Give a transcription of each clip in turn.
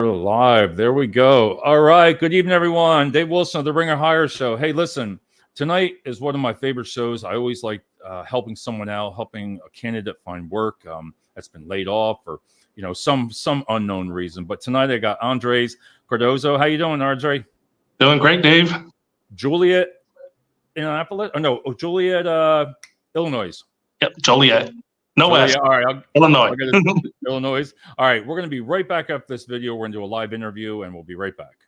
We're live. There we go. All right. Good evening, everyone. Dave Wilson of the Ringer Hire Show. Hey, listen, tonight is one of my favorite shows. I always like helping someone out, helping a candidate find work that's been laid off or some unknown reason. But tonight I got Andres Cardozo. How you doing, Andre? Doing great, Dave. Joliet, Indianapolis? Joliet, Illinois. Yep, Joliet. Joliet. All right, Illinois. Illinois. All right, we're going to be right back after this video. We're going to do a live interview, and we'll be right back.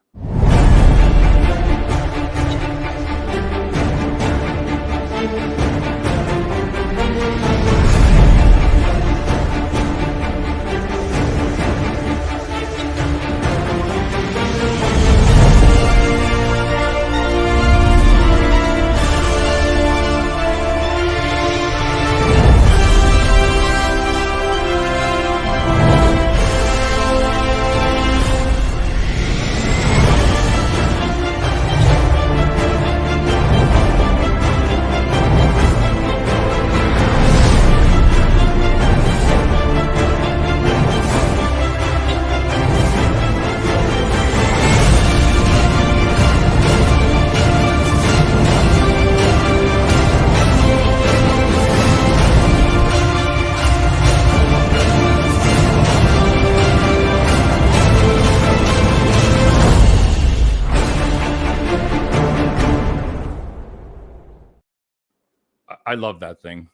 I love that thing.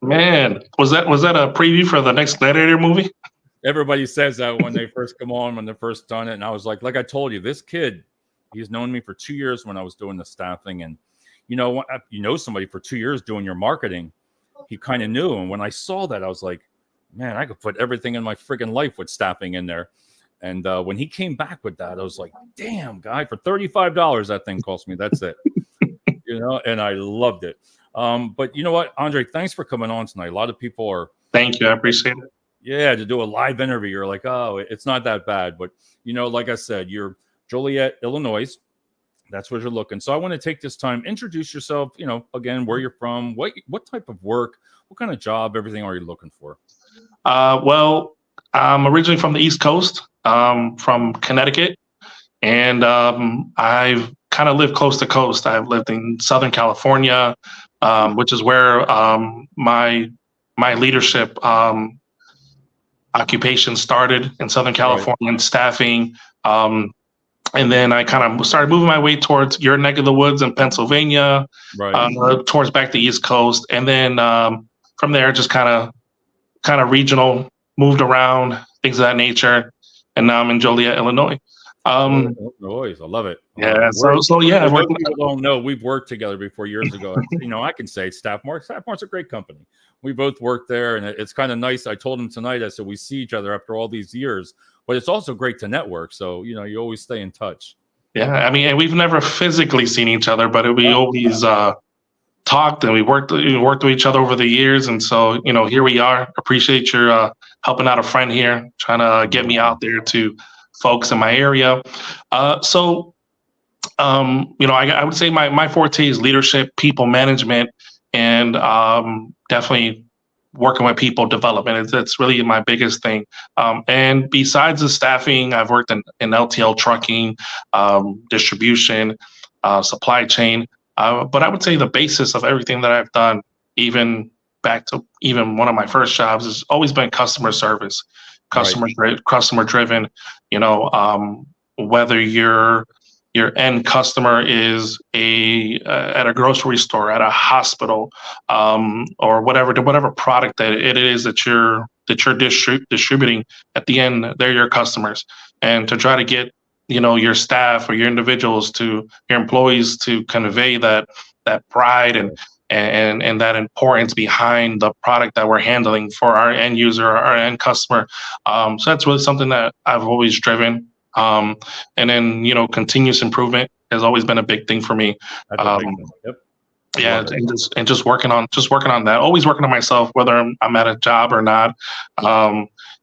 Man, was that a preview for the next Gladiator movie? Everybody says that when they first come on, when they're first done it. And I was like I told you, this kid, he's known me for 2 years when I was doing the staffing. And, somebody for 2 years doing your marketing, he kind of knew. And when I saw that, I was like, man, I could put everything in my friggin' life with staffing in there. And when he came back with that, I was like, damn, guy, for $35, that thing cost me. That's it. And I loved it. But you know what, Andre, thanks for coming on tonight. A lot of people are. Thank you. I appreciate it. Yeah, to do a live interview. You're like, oh, it's not that bad. But, like I said, you're Joliet, Illinois. That's where you're looking. So I want to take this time, introduce yourself, again, where you're from, what type of work, what kind of job, everything are you looking for? Well, I'm originally from the East Coast, from Connecticut. And I've kind of lived coast to coast. I've lived in Southern California, which is where my leadership occupation started in Southern California, right, in staffing. And then I kind of started moving my way towards your neck of the woods in Pennsylvania, right, towards back the East Coast. And then from there, just kind of regional, moved around, things of that nature. And now I'm in Joliet, Illinois. Illinois, I love it. Yeah. So yeah. People don't know we've worked together before years ago. I can say Staffmart's a great company. We both worked there, and it's kind of nice. I told him tonight, I said, we see each other after all these years, but it's also great to network. So, you always stay in touch. Yeah. I mean, and we've never physically seen each other, but we always talked, and we worked with each other over the years. And so, here we are. Appreciate your helping out a friend here, trying to get me out there to folks in my area. I would say my forte is leadership, people management, and definitely working with people development. That's really my biggest thing. And besides the staffing, I've worked in LTL trucking, distribution, supply chain. But I would say the basis of everything that I've done, even back to even one of my first jobs, has always been customer service. Customer driven, whether your end customer is at a grocery store, at a hospital, or whatever product that it is that you're distributing, at the end, they're your customers. And to try to get, your staff or your individuals your employees to convey that pride and that importance behind the product that we're handling for our end user, our end customer. So that's really something that I've always driven. And then, continuous improvement has always been a big thing for me. Yep. Yeah, and just working on that. Always working on myself, whether I'm at a job or not.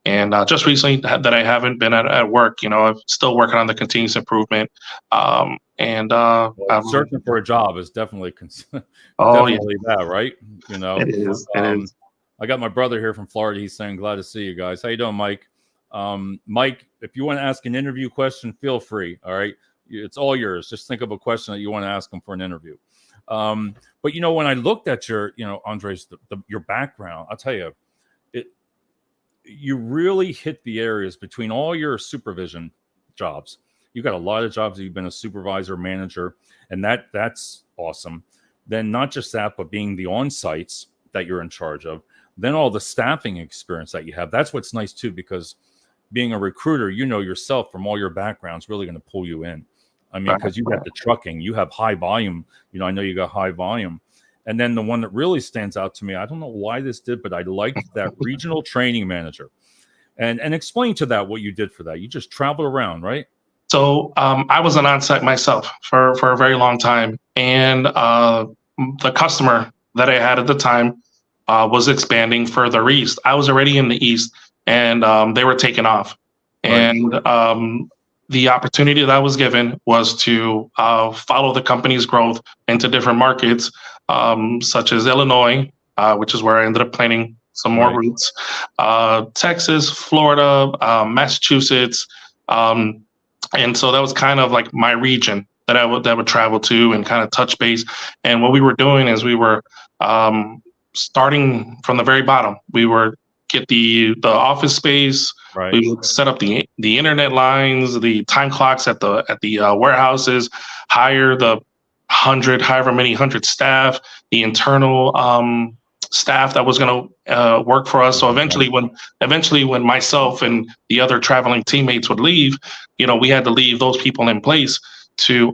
And just recently that I haven't been at work, I'm still working on the continuous improvement. Searching for a job is definitely definitely that, right? It is. I got my brother here from Florida. He's saying, glad to see you guys. How you doing, Mike? Mike, if you want to ask an interview question, feel free. All right. It's all yours. Just think of a question that you want to ask them for an interview. But when I looked at your, Andres, your background, I'll tell you, you really hit the areas between all your supervision jobs. You got a lot of jobs that you've been a supervisor, manager, and that's awesome. Then not just that, but being the on-sites that you're in charge of, then all the staffing experience that you have. That's what's nice too, because being a recruiter, yourself from all your backgrounds, really going to pull you in. I mean, because you got the trucking, you have high volume. I know you got high volume. And then the one that really stands out to me, I don't know why this did, but I liked that regional training manager. And explain to that what you did for that. You just traveled around, right? So I was an on-site myself for a very long time. And the customer that I had at the time was expanding further east. I was already in the east, and they were taking off. Right. And the opportunity that I was given was to follow the company's growth into different markets, such as Illinois, which is where I ended up planting some more routes, Texas, Florida, Massachusetts. And so that was kind of like my region that I would travel to and kind of touch base. And what we were doing is we were starting from the very bottom. We were get the office space. Right. We would set up the internet lines, the time clocks at the warehouses, hire the however many hundred staff, the internal staff that was going to work for us. So eventually when myself and the other traveling teammates would leave, we had to leave those people in place to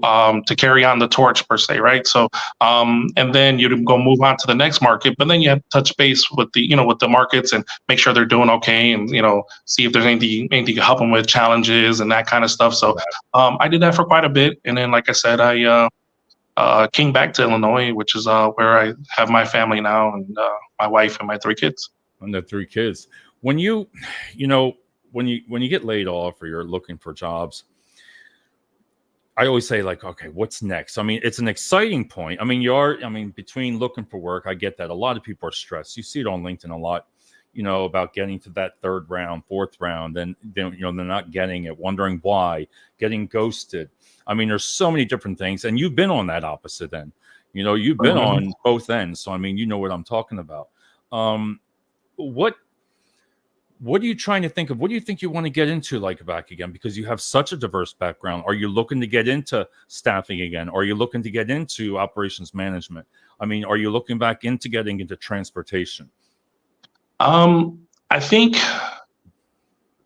carry on the torch per se, right? So and then you'd go move on to the next market, but then you have to touch base with the markets and make sure they're doing okay, and see if there's anything to help them with, challenges and that kind of stuff. So I did that for quite a bit, and then like I said, I came back to Illinois, which is where I have my family now, and my wife and my 3 kids. And the 3 kids. When you get laid off or you're looking for jobs, I always say, like, okay, what's next? I mean, it's an exciting point. I mean, between looking for work, I get that. A lot of people are stressed. You see it on LinkedIn a lot, about getting to that 3rd round, 4th round, and then, they're not getting it, wondering why, getting ghosted. I mean, there's so many different things, and you've been on that opposite end. You've been on both ends. So, I mean, what I'm talking about. What are you trying to think of? What do you think you want to get into, like, back again? Because you have such a diverse background. Are you looking to get into staffing again? Are you looking to get into operations management? I mean, are you looking back into getting into transportation? I think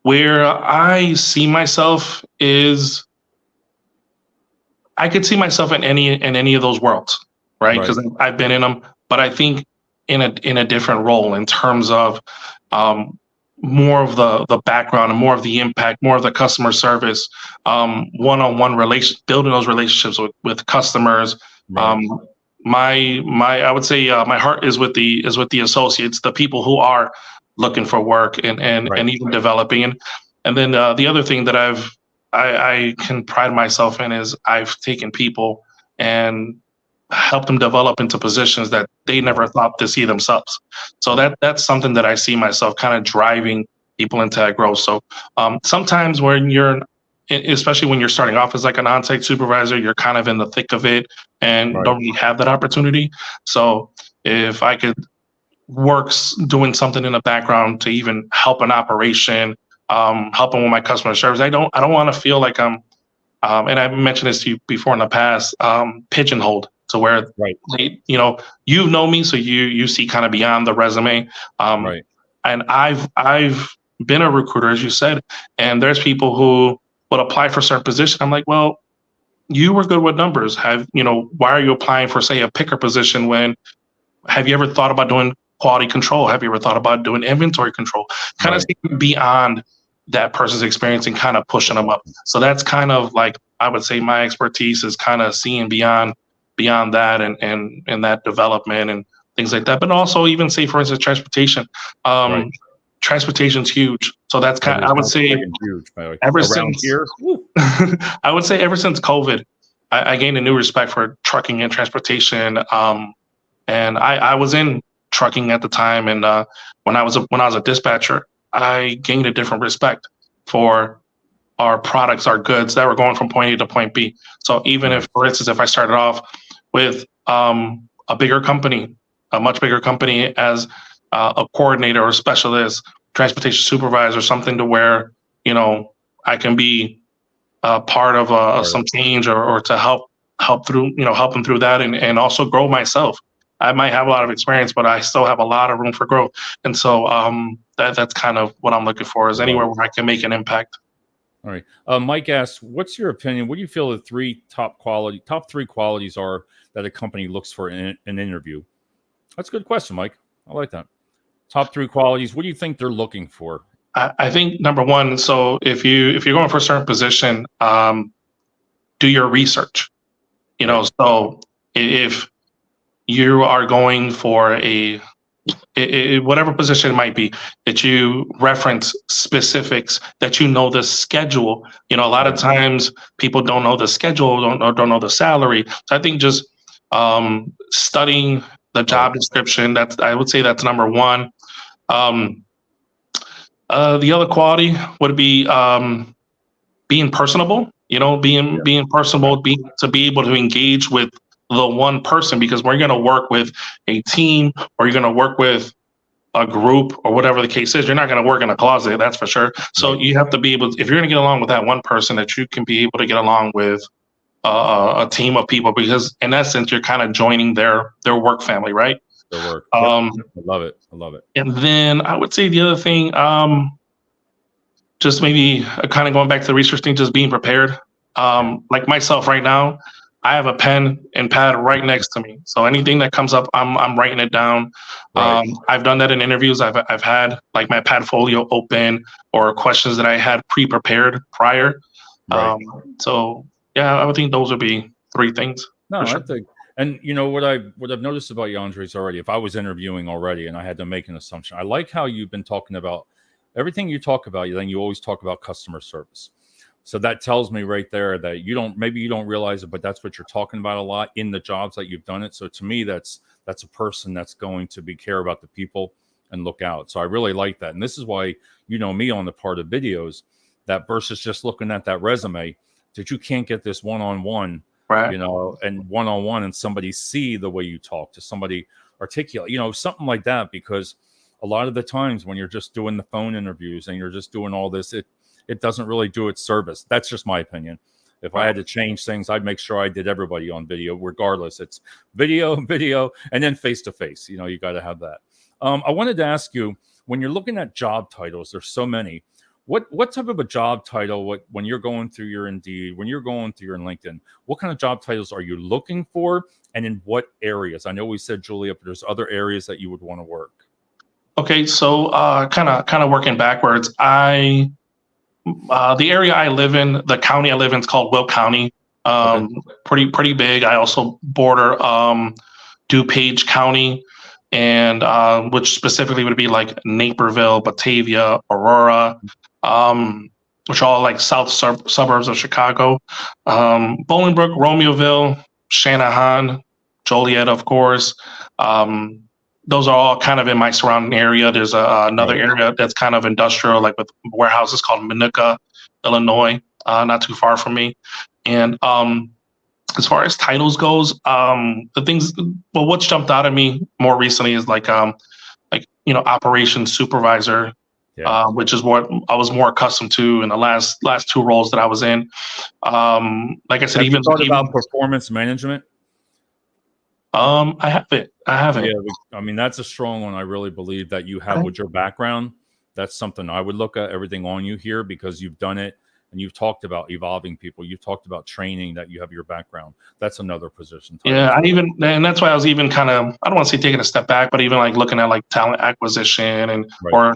where I see myself is I could see myself in any of those worlds, right? Because I've been in them, but I think in a different role in terms of more of the background and more of the impact, more of the customer service, one-on-one building those relationships with customers. I would say my heart is with the associates, the people who are looking for work and even developing. And then the other thing that I can pride myself in is I've taken people and helped them develop into positions that they never thought to see themselves. So that's something that I see myself kind of driving people into that growth. So sometimes especially when you're starting off as like an on-site supervisor, you're kind of in the thick of it and don't really have that opportunity. So if I could work doing something in the background to even help an operation, helping with my customer service, I don't want to feel like I'm, and I've mentioned this to you before in the past, pigeonholed to where you know me, so you see kind of beyond the resume. And I've been a recruiter, as you said, and there's people who would apply for certain position. I'm like, well, you were good with numbers. Why are you applying for, say, a picker position have you ever thought about doing quality control? Have you ever thought about doing inventory control? Kind of seeing beyond that person's experience and kind of pushing them up. So that's kind of like, I would say my expertise is kind of seeing beyond that and that development and things like that. But also even say, for instance, transportation. Transportation's huge. So that's kind of, I would say, huge, ever since here. I would say ever since COVID, I gained a new respect for trucking and transportation. And I was in trucking at the time, and when I was a dispatcher, I gained a different respect. for our products, our goods that were going from point A to point B. So even if, for instance, if I started off with a bigger company, a much bigger company as a coordinator or specialist, transportation supervisor, something to where, you know, I can be part of some change or to help through, you know, help them through that and also grow myself. I might have a lot of experience, but I still have a lot of room for growth. And so that's kind of what I'm looking for, is anywhere where I can make an impact. All right. Mike asks, what's your opinion? What do you feel the top three qualities are that a company looks for in an interview? That's a good question, Mike. I like that. Top three qualities. What do you think they're looking for? I think number one, so if you're going for a certain position, do your research. You know, so if you are going for whatever position it might be, that you reference specifics, that you know the schedule. You know, a lot of times people don't know the schedule, don't know the salary. So I think just studying the job description, I would say that's number one. The other quality would be being personable. You know, being personable, to be able to engage with the one person, because we're going to work with a team, or you're going to work with a group, or whatever the case is. You're not going to work in a closet, that's for sure. So you have to be able, if you're going to get along with that one person, that you can be able to get along with a team of people, because in essence, you're kind of joining their work family, right? Their work. I love it. I love it. And then I would say the other thing, just maybe kind of going back to the research thing, just being prepared. Like myself right now, I have a pen and pad right next to me. So anything that comes up, I'm writing it down. I've done that in interviews. I've had like my Padfolio open, or questions that I had pre-prepared prior. So yeah, I would think those would be three things. No, I think, and you know what I've noticed about you, Andres, already. If I was interviewing already and I had to make an assumption, I like how you've been talking about everything you talk about. Then you always talk about customer service. So that tells me right there that maybe you don't realize it, but that's what you're talking about a lot in the jobs that you've done it. So to me, that's a person that's going to care about the people and look out. So I really like that. And this is why, you know, me on the part of videos, that versus just looking at that resume, that you can't get this one-on-one, you know, and one-on-one, and somebody see the way you talk, to somebody articulate, you know, something like that. Because a lot of the times when you're just doing the phone interviews and you're just doing all this, it doesn't really do its service. That's just my opinion. If I had to change things, I'd make sure I did everybody on video, regardless. It's video, and then face-to-face. You know, you got to have that. I wanted to ask you, when you're looking at job titles, there's so many. What type of a job title, when you're going through your Indeed, when you're going through your LinkedIn, what kind of job titles are you looking for, and in what areas? I know we said Joliet, but there's other areas that you would want to work. Okay, so kind of working backwards. The area I live in, the county I live in, is called Will County. Pretty big. I also border DuPage County, and which specifically would be like Naperville, Batavia, Aurora, which are all like south suburbs of Chicago. Bolingbrook, Romeoville, Shanahan, Joliet, of course. Those are all kind of in my surrounding area. There's another area that's kind of industrial, like with warehouses, called Minooka, Illinois, not too far from me. And as far as titles goes, what's jumped out at me more recently is like you know, operations supervisor, which is what I was more accustomed to in the last two roles that I was in. Like I said, have you thought about performance management? I haven't. Yeah, I mean, that's a strong one. I really believe that you have with your background. That's something I would look at, everything on you here, because you've done it and you've talked about evolving people. You've talked about training, that you have your background. That's another position. Yeah, and that's why I was even kind of, I don't want to say taking a step back, but even like looking at like talent acquisition and or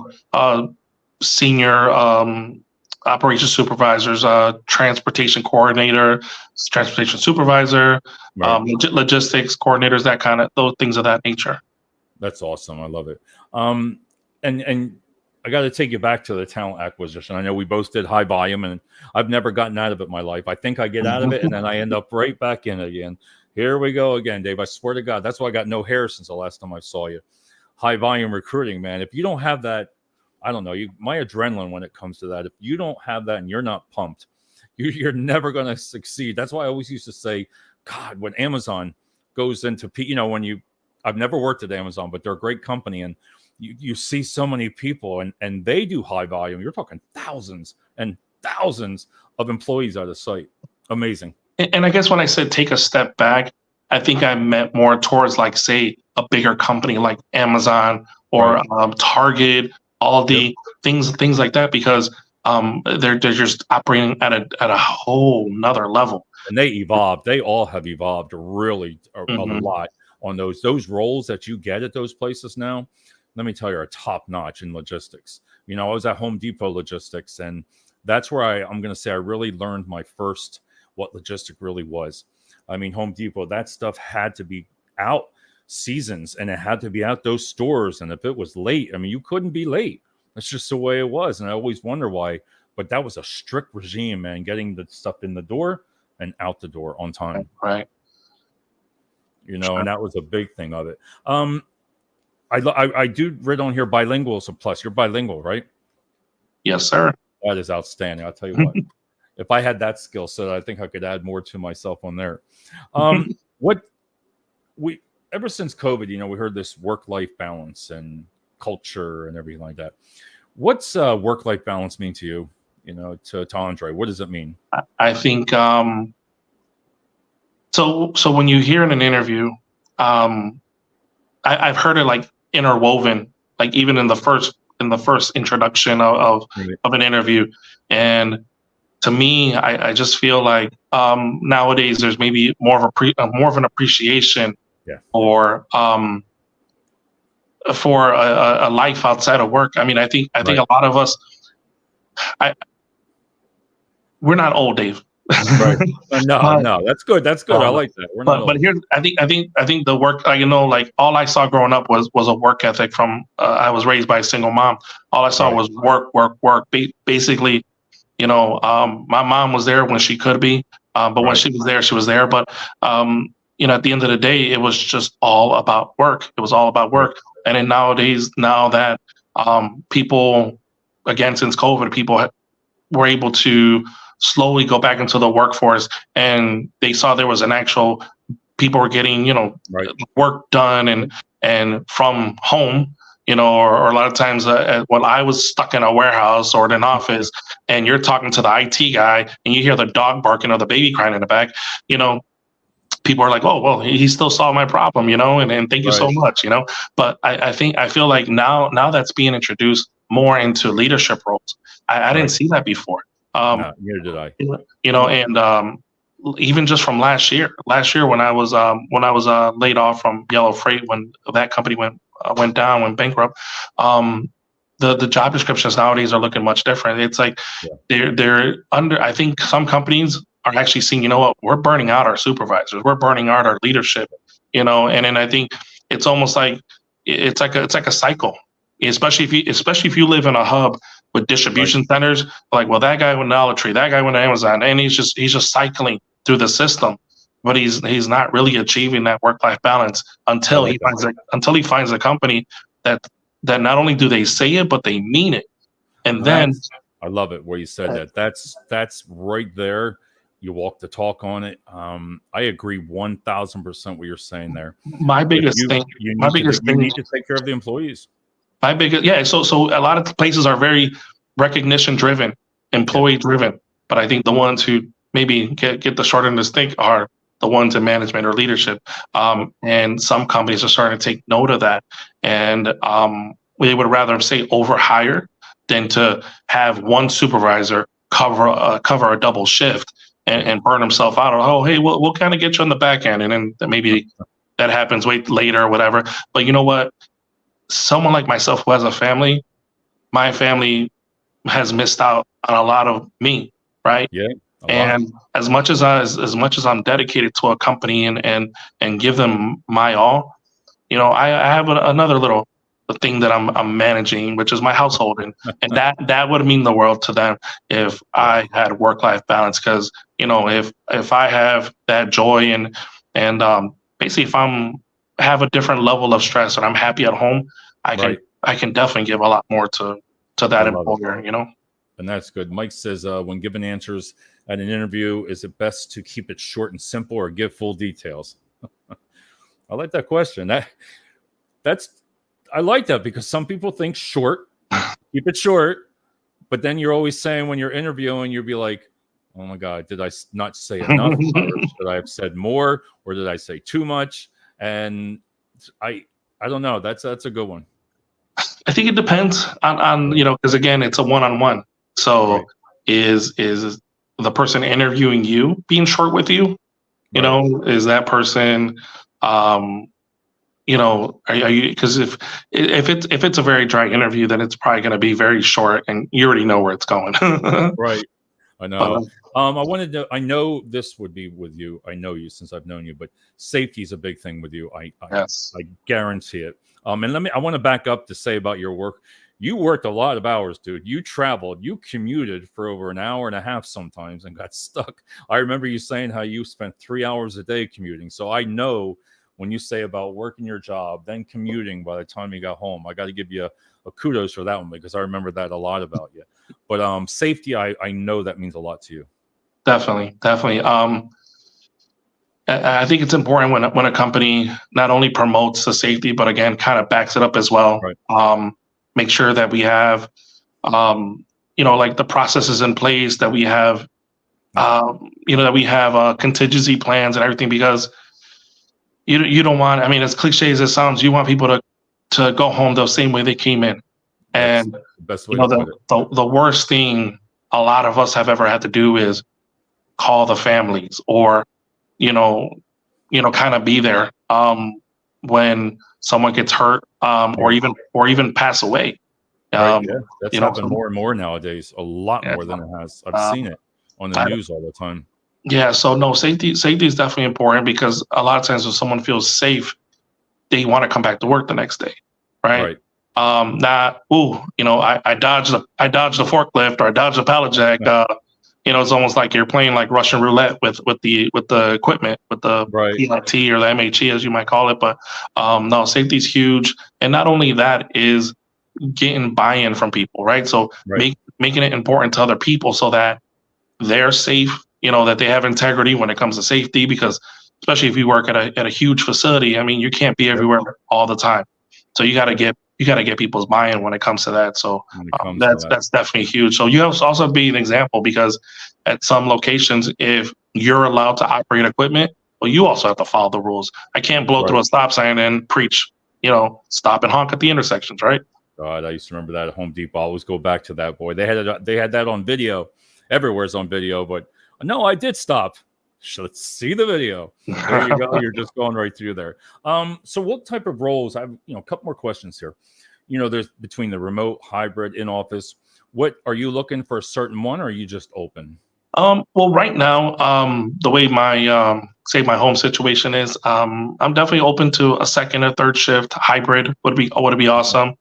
senior operations supervisors, transportation coordinator, transportation supervisor, logistics coordinators, that kind of, those things of that nature. That's awesome. I love it. And I got to take you back to the talent acquisition. I know we both did high volume, and I've never gotten out of it in my life. I think I get out of it, and then I end up right back in it again. Here we go again, Dave. I swear to God, that's why I got no hair since the last time I saw you. High volume recruiting, man. If you don't have that I don't know, my adrenaline when it comes to that. If you don't have that and you're not pumped, you're never going to succeed. That's why I always used to say, God, when Amazon goes into, I've never worked at Amazon, but they're a great company, and you see so many people, and they do high volume. You're talking thousands and thousands of employees at a site. Amazing. And I guess when I said take a step back, I think I meant more towards, like, say, a bigger company like Amazon or Target, all the things like that, because they're just operating at a whole nother level. And they evolved. They all have evolved really a lot on those roles that you get at those places now. Let me tell you, are top notch in logistics. I was at Home Depot Logistics, and that's where I'm going to say I really learned my first what logistic really was. I mean, Home Depot, that stuff had to be out seasons, and it had to be out those stores. And if it was late, I mean, you couldn't be late. That's just the way it was. And I always wonder why, but that was a strict regime, man, getting the stuff in the door and out the door on time. Right. And that was a big thing of it. I do read on here bilingual is a plus. You're bilingual, right? Yes, sir. That is outstanding. I'll tell you what. If I had that skill set, I think I could add more to myself on there. Ever since COVID, we heard this work-life balance and culture and everything like that. What's work-life balance mean to you? To Andre, what does it mean? I think so when you hear in an interview, I've heard it like interwoven, like even in the first introduction of an interview. And to me, I just feel like nowadays there's maybe more of an appreciation for a life outside of work. I mean, I think a lot of us, we're not old, Dave. Right. No, that's good. That's good. I like that. But here, I think the work, like all I saw growing up was a work ethic from, I was raised by a single mom. All I saw was work. Basically, my mom was there when she could be, but when she was there. But, at the end of the day, it was just all about work. It was all about work. And then nowadays, now that people, again, since COVID, people were able to slowly go back into the workforce, and they saw there was an actual, people were getting, work done and from home, or a lot of times when I was stuck in a warehouse or in an office and you're talking to the IT guy and you hear the dog barking or the baby crying in the back, people are like, oh, well, he still solved my problem, and thank you so much, But I feel like now that's being introduced more into leadership roles. I didn't see that before. No, neither did I. And even just from last year when I was laid off from Yellow Freight, when that company went bankrupt, the job descriptions nowadays are looking much different. It's like they're under. I think some companies are actually seeing, we're burning out our supervisors, we're burning out our leadership, and then I think it's almost like it's like a cycle, especially if you live in a hub with distribution centers. Like, well, that guy went to Dollar Tree, that guy went to Amazon, and he's just cycling through the system, but he's not really achieving that work-life balance until he finds a company that not only do they say it, but they mean it. And then I love it where you said that. That's right there. You walk the talk on it. I agree 1,000% what you're saying there. My biggest thing. You need to take care of the employees. So a lot of places are very recognition driven, employee driven, but I think the ones who maybe get the short end of the stick are the ones in management or leadership. And some companies are starting to take note of that, and they would rather say overhire than to have one supervisor cover a double shift and burn himself out. Oh, hey, we'll kind of get you on the back end, and then maybe that happens later or whatever. But you know what? Someone like myself who has a family, my family has missed out on a lot of me, right? Yeah. And as much as I'm dedicated to a company and give them my all, I have another little thing that I'm managing, which is my household, and that would mean the world to them if I had work-life balance. Because if I have that joy and basically if have a different level of stress and I'm happy at home, I can definitely give a lot more to that employer, you know. And that's good. Mike says, when given answers at an interview, is it best to keep it short and simple or give full details? I like that question. I like that, because some people think short, keep it short, but then you're always saying when you're interviewing, you'll be like, oh my God, did I not say enough? Or should I have said more? Or did I say too much? And I don't know. That's a good one. I think it depends on you know, because again, it's a one-on-one. So Right. is the person interviewing you being short with you? You Right. know, is that person, you know, are you, because if it's a very dry interview, then it's probably going to be very short, and you already know where it's going. Right. I know. I know this would be with you. I know you since I've known you, but safety is a big thing with you. Yes. I guarantee it. And I want to back up to say about your work. You worked a lot of hours, dude. You traveled, you commuted for over an hour and a half sometimes and got stuck. I remember you saying how you spent 3 hours a day commuting. So I know when you say about working your job, then commuting by the time you got home, I got to give you a kudos for that one, because I remember that a lot about you. But safety, I know that means a lot to you. Definitely. I think it's important when a company not only promotes the safety, but again, kind of backs it up as well. Right. Make sure that we have, you know, like the processes in place, that we have, you know, that we have contingency plans and everything, because you don't want, I mean, as cliche as it sounds, you want people to go home the same way they came in. That's And the best you way know, to put it. the worst thing a lot of us have ever had to do is call the families, or you know, kind of be there when someone gets hurt, or even pass away. Right. Yeah. That's You know, happened more and more nowadays, a lot yeah, more than it has. I've seen it on the news all the time. yeah. So no, safety is definitely important, because a lot of times when someone feels safe, they want to come back to work the next day, right? Right. Not, you know, I dodged the forklift, or I dodged a pallet jack. You know, it's almost like you're playing like Russian roulette with the equipment, with the Right. PIT or the MHE, as you might call it. But no, safety is huge, and not only that, is getting buy-in from people, right? So Right. making it important to other people, so that they're safe. You know, that they have integrity when it comes to safety, because especially if you work at a huge facility, I mean, you can't be everywhere all the time. So you got to get people's buy-in when it comes to that. So that's definitely huge. So you have to also be an example, because at some locations, if you're allowed to operate equipment, well, you also have to follow the rules. I can't blow through a stop sign and preach, you know, stop and honk at the intersections, right? God, I used to remember that at Home Depot. I always go back to that. Boy, they had that on video. Everywhere's on video, but no, I did stop. Let's see the video. There you go. You're just going right through there. So what type of roles? I have, a couple more questions here. There's between the remote, hybrid, in office. What are you looking for? A certain one, or are you just open? Well, right now, the way my say my home situation is, I'm definitely open to a second or third shift. Hybrid would be awesome.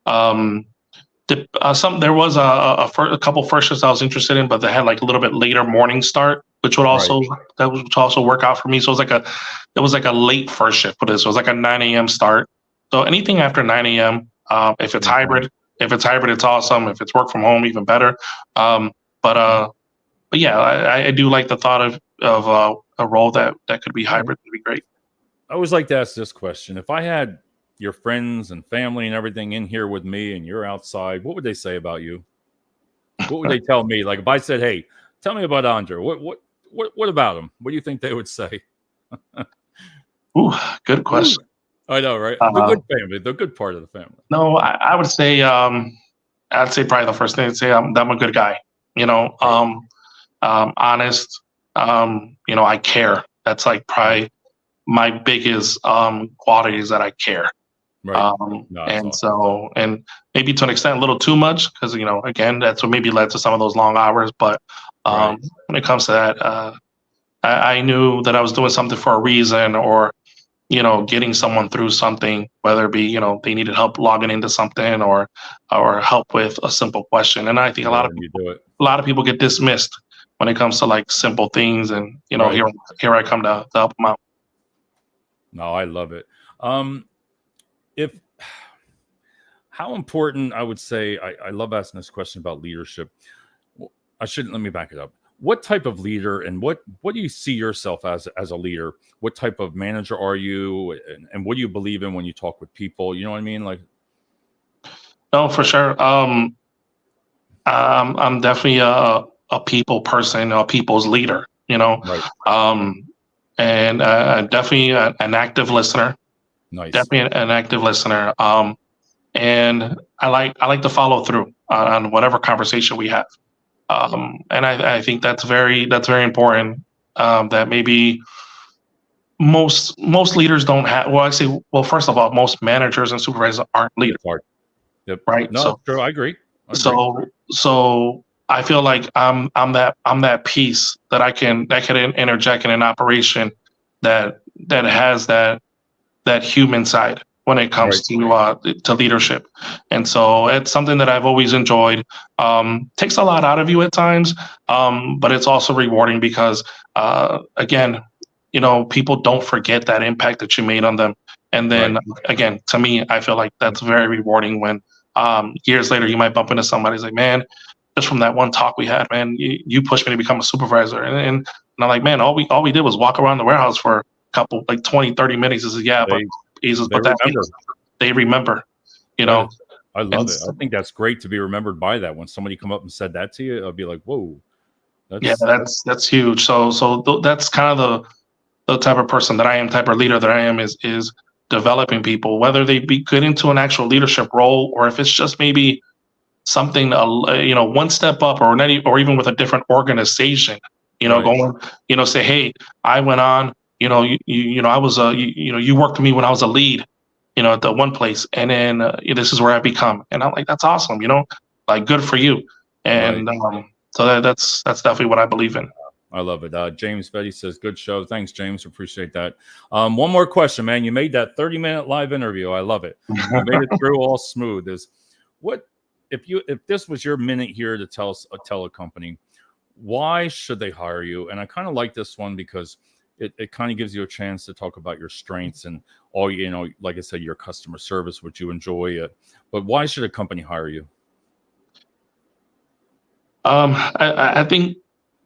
There was a couple first shifts I was interested in, but they had like a little bit later morning start, which would also work out for me. So it was like a late first shift for this. It was like a 9 a.m. start. So anything after 9 a.m. If it's hybrid, it's awesome. If it's work from home, even better. But yeah, I do like the thought of a role that could be hybrid. Would be great. I always like to ask this question: if I had your friends and family and everything in here with me, and you're outside, what would they say about you? What would they tell me? Like if I said, "Hey, tell me about Andre. What about him?" What do you think they would say? Ooh, good question. I know, right? The good family, the good part of the family. No, I would say, I'd say probably the first thing I'd say, I'm a good guy. Honest. I care. That's like probably my biggest quality, is that I care. Right. And maybe to an extent a little too much, because again, that's what maybe led to some of those long hours. But when it comes to that, I knew that I was doing something for a reason, or getting someone through something, whether it be they needed help logging into something, or help with a simple question. And I think a lot of people get dismissed when it comes to like simple things, and here I come to help them out. No, I love it. If how important, I would say, I love asking this question about leadership. Well, let me back it up. What type of leader, and what do you see yourself as a leader? What type of manager are you, and what do you believe in when you talk with people? You know what I mean? Like, No, for sure. I'm definitely a people person, a people's leader, you know. right, Um, and definitely an active listener. nice, Definitely an active listener. And I like to follow through on whatever conversation we have. And I think that's very important. That maybe most leaders don't have. Well, I say, well, first of all, most managers and supervisors aren't leaders, it's hard. Yep. right? No, So it's true. I agree. I agree. so I feel like I'm that piece that can interject in an operation that has that human side when it Right. comes to leadership. And so it's something that I've always enjoyed. Takes a lot out of you at times, but it's also rewarding because again, people don't forget that impact that you made on them. And Right. then again, to me, I feel like that's very rewarding when years later you might bump into somebody who's like, man, just from that one talk we had, man, you pushed me to become a supervisor. And I'm like, man, all we did was walk around the warehouse for a couple, like 20, 30 minutes. He says, yeah, but They Jesus, they but that remember. they remember, you That know. is, I And love it. I think that's great to be remembered by that. When somebody come up and said that to you, I'll be like, whoa, yeah, that's that's huge. So that's kind of the type of person that I am, type of leader that I am, is developing people, whether they be get into an actual leadership role or if it's just maybe something, one step up, or not, or even with a different organization, right. going, say, hey, I went on, I was you worked with me when I was a lead, at the one place, and then this is where I become, and I'm like, that's awesome, like good for you, Right. and so that's definitely what I believe in. I love it. James Betty says, good show. Thanks, James. Appreciate that. One more question, man. You made that 30-minute live interview. I love it. You made it through all smooth. What if this was your minute here to tell a company, why should they hire you? And I kind of like this one because it kind of gives you a chance to talk about your strengths and all, like I said, your customer service, which you enjoy. But why should a company hire you? I think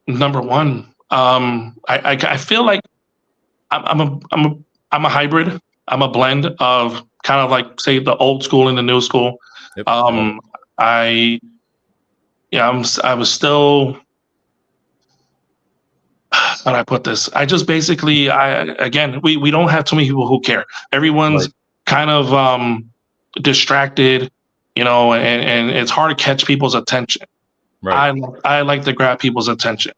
number one, I feel like I'm a hybrid. I'm a blend of kind of like, say, the old school and the new school. Yep. Love it. Um, I yeah, I was still, how do I put this? I just basically, again, we don't have too many people who care. Right. Everyone's kind of distracted, and it's hard to catch people's attention. Right. I like to grab people's attention.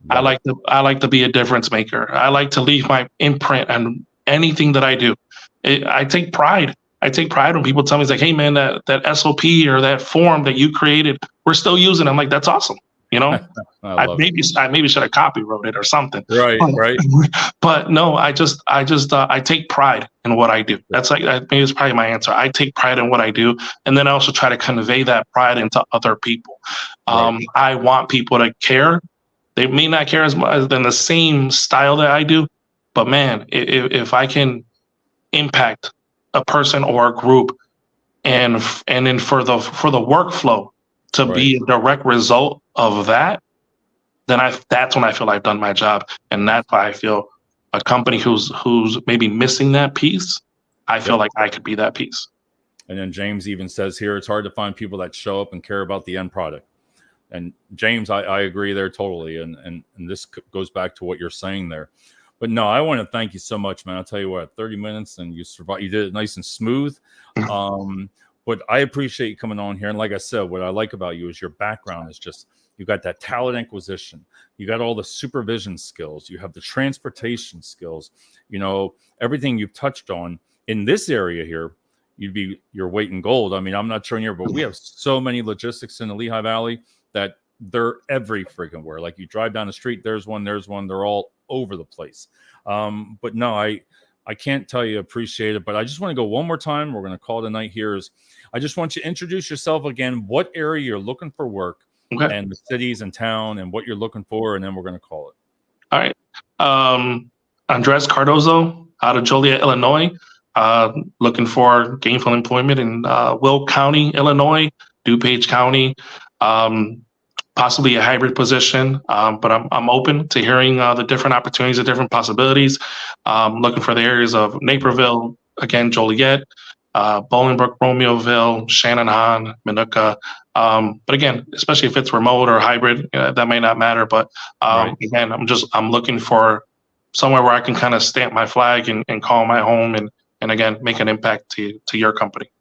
I Love it. like to I like to be a difference maker. I like to leave my imprint on anything that I do. I take pride. I take pride when people tell me, it's like, hey man, that SOP or that form that you created, we're still using. I'm like, that's awesome. I I love it. maybe should have copywrote it or something. Right. Right. But no, I take pride in what I do. That's like, maybe it's probably my answer. I take pride in what I do, and then I also try to convey that pride into other people. Right. I want people to care. They may not care as much in the same style that I do, but man, if I can impact a person or a group, and then for the workflow to Right. be a direct result of that, then that's when I feel I've done my job, and that's why I feel a company who's maybe missing that piece, I feel Yep. like I could be that piece. And then James even says here, it's hard to find people that show up and care about the end product. And James, I agree there totally. And this goes back to what you're saying there. But no, I want to thank you so much, man. I'll tell you what, 30 minutes and you survived. You did it nice and smooth. But I appreciate you coming on here. And like I said, what I like about you is your background is just, you got that talent acquisition. You got all the supervision skills. You have the transportation skills. Everything you've touched on in this area here, you'd be your weight in gold. I mean, I'm not sure here, but we have so many logistics in the Lehigh Valley that they're every freaking where. Like you drive down the street, there's one. They're all over the place. But no, I can't tell you appreciate it, but I just want to go one more time. We're going to call it a night here. I just want you to introduce yourself again, what area you're looking for work, Okay. and the cities and town and what you're looking for, and then we're going to call it. All right. Andres Cardozo out of Joliet, Illinois. looking for gainful employment in Will County, Illinois, DuPage County, possibly a hybrid position. But I'm open to hearing the different opportunities, the different possibilities. Looking for the areas of Naperville, again, Joliet, Bolingbrook, Romeoville, Shanahan, Minooka. But again, especially if it's remote or hybrid, that may not matter. But again, I'm looking for somewhere where I can kind of stamp my flag and call my home and again, make an impact to your company.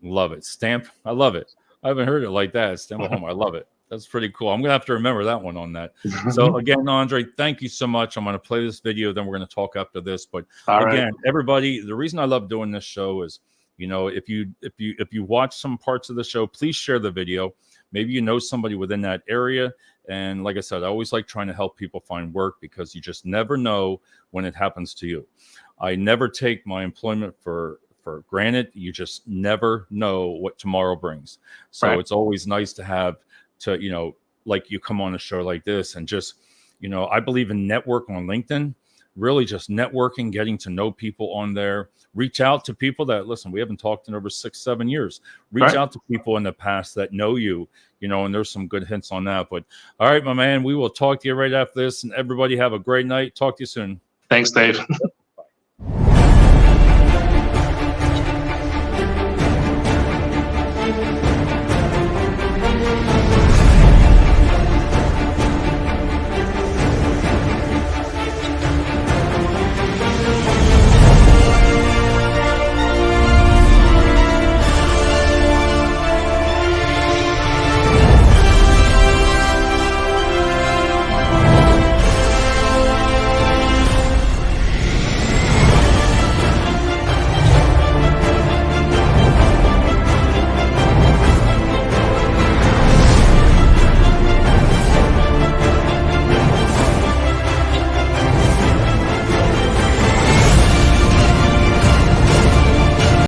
Love it. Stamp. I love it. I haven't heard it like that. Stamp a home. I love it. That's pretty cool. I'm going to have to remember that one on that. So again, Andre, thank you so much. I'm going to play this video, then we're going to talk after this. But again, everybody, the reason I love doing this show is, you know, if you watch some parts of the show, please share the video. Maybe you know somebody within that area. And like I said, I always like trying to help people find work because you just never know when it happens to you. I never take my employment for granted. You just never know what tomorrow brings. So it's always nice to have to, you know, like you come on a show like this and just, you know, I believe in network on LinkedIn, really just networking, getting to know people on there, reach out to people that, listen, we haven't talked in over 6-7 years, reach out to people in the past that know you, you know, and there's some good hints on that. But all right, my man, we will talk to you right after this, and everybody have a great night. Talk to you soon. Thanks, Dave.